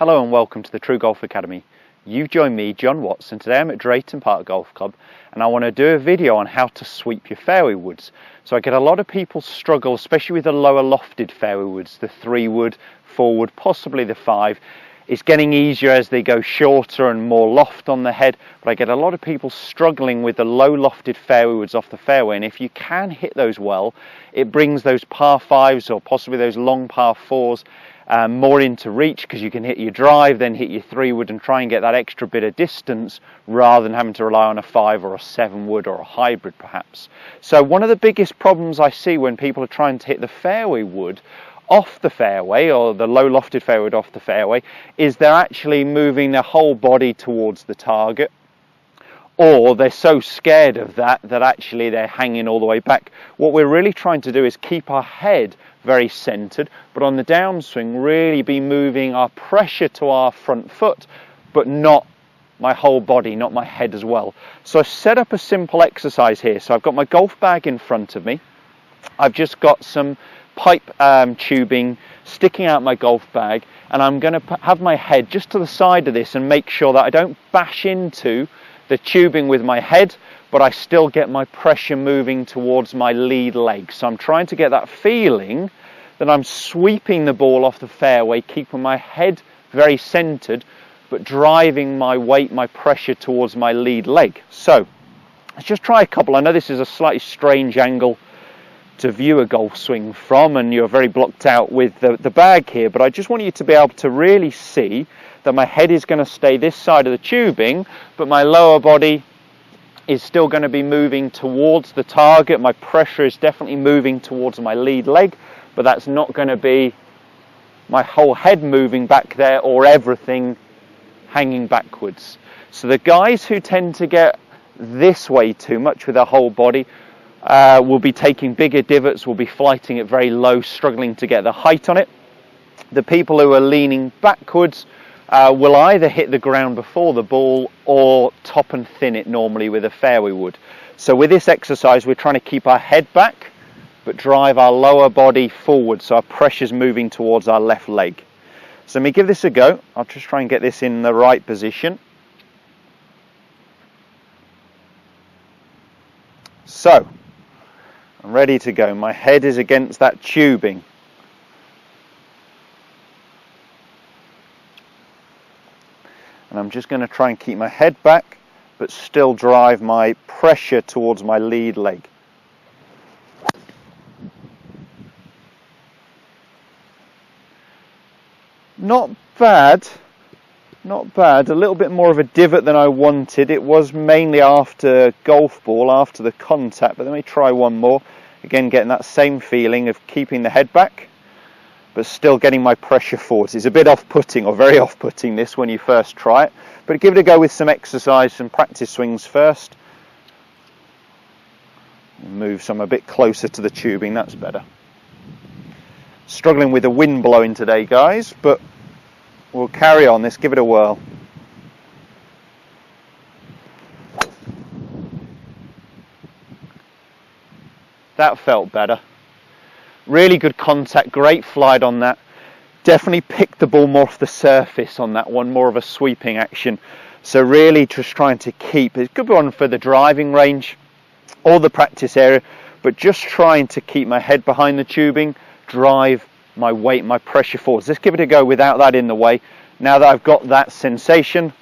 Hello and welcome to the TruGolf Academy. You've joined me, Jon Watts, and today I'm at Drayton Park Golf Club and I want to do a video on how to sweep your fairway woods. So I get a lot of people struggle, especially with the lower lofted fairway woods, the 3 wood, 4 wood, possibly the 5. It's getting easier as they go shorter and more loft on the head, but I get a lot of people struggling with the low lofted fairway woods off the fairway, and if you can hit those well, it brings those par 5s or possibly those long par 4s more into reach, because you can hit your drive, then hit your 3 wood and try and get that extra bit of distance rather than having to rely on a 5 or a 7 wood or a hybrid perhaps. So one of the biggest problems I see when people are trying to hit the fairway wood off the fairway, or the low lofted fairway wood off the fairway, is they're actually moving their whole body towards the target, or they're so scared of that actually they're hanging all the way back. What we're really trying to do is keep our head very centered, but on the downswing really be moving our pressure to our front foot, but not my whole body, not my head as well. So I've set up a simple exercise here. So I've got my golf bag in front of me. I've just got some pipe tubing sticking out my golf bag, and I'm going to have my head just to the side of this and make sure that I don't bash into the tubing with my head, but I still get my pressure moving towards my lead leg. So I'm trying to get that feeling that I'm sweeping the ball off the fairway, keeping my head very centered, but driving my weight, my pressure towards my lead leg. So let's just try a couple. I know this is a slightly strange angle to view a golf swing from, and you're very blocked out with the bag here, but I just want you to be able to really see that my head is going to stay this side of the tubing, but my lower body is still going to be moving towards the target. My pressure is definitely moving towards my lead leg, but that's not going to be my whole head moving back there or everything hanging backwards. So the guys who tend to get this way too much with their whole body will be taking bigger divots, will be flighting it very low, struggling to get the height on it. The people who are leaning backwards will either hit the ground before the ball or top and thin it normally with a fairway wood. So with this exercise we're trying to keep our head back but drive our lower body forward, so our pressure's moving towards our left leg. So let me give this a go. I'll just try and get this in the right position. So I'm ready to go. My head is against that tubing. And I'm just going to try and keep my head back, but still drive my pressure towards my lead leg. Not bad, not bad. A little bit more of a divot than I wanted. It was mainly after golf ball, after the contact, but let me try one more. Again, getting that same feeling of keeping the head back, but still getting my pressure forwards. It's a bit off-putting, or very off-putting this when you first try it, but give it a go with some exercise, some practice swings first. Move some a bit closer to the tubing, that's better. Struggling with the wind blowing today, guys, but we'll carry on. Let's give it a whirl. That felt better. Really good contact, great flight on that. Definitely picked the ball more off the surface on that one, more of a sweeping action. So really just trying to keep, it's a good one for the driving range or the practice area, but just trying to keep my head behind the tubing, drive my weight, my pressure forwards. Let's give it a go without that in the way. Now that I've got that sensation.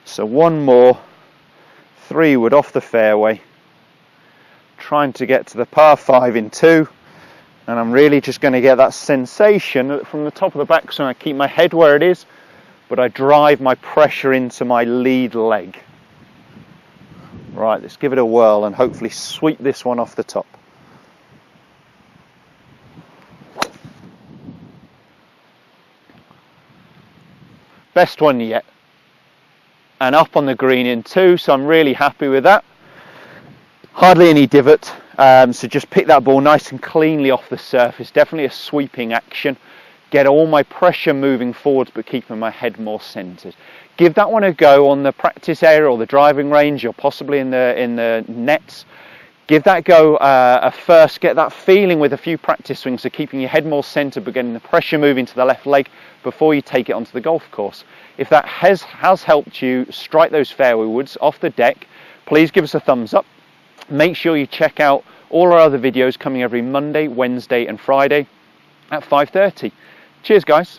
So one more, 3 wood off the fairway. Trying to get to the par 5 in 2, and I'm really just going to get that sensation that from the top of the backswing I keep my head where it is, but I drive my pressure into my lead leg. Right, let's give it a whirl and hopefully sweep this one off the top. Best one yet, and up on the green in 2, so I'm really happy with that. Hardly any divot, so just pick that ball nice and cleanly off the surface. Definitely a sweeping action. Get all my pressure moving forwards, but keeping my head more centered. Give that one a go on the practice area or the driving range, or possibly in the nets. Give that go first, get that feeling with a few practice swings, so keeping your head more centered but getting the pressure moving to the left leg before you take it onto the golf course. If that has helped you strike those fairway woods off the deck, please give us a thumbs up. Make sure you check out all our other videos coming every Monday, Wednesday and Friday at 5:30. Cheers guys.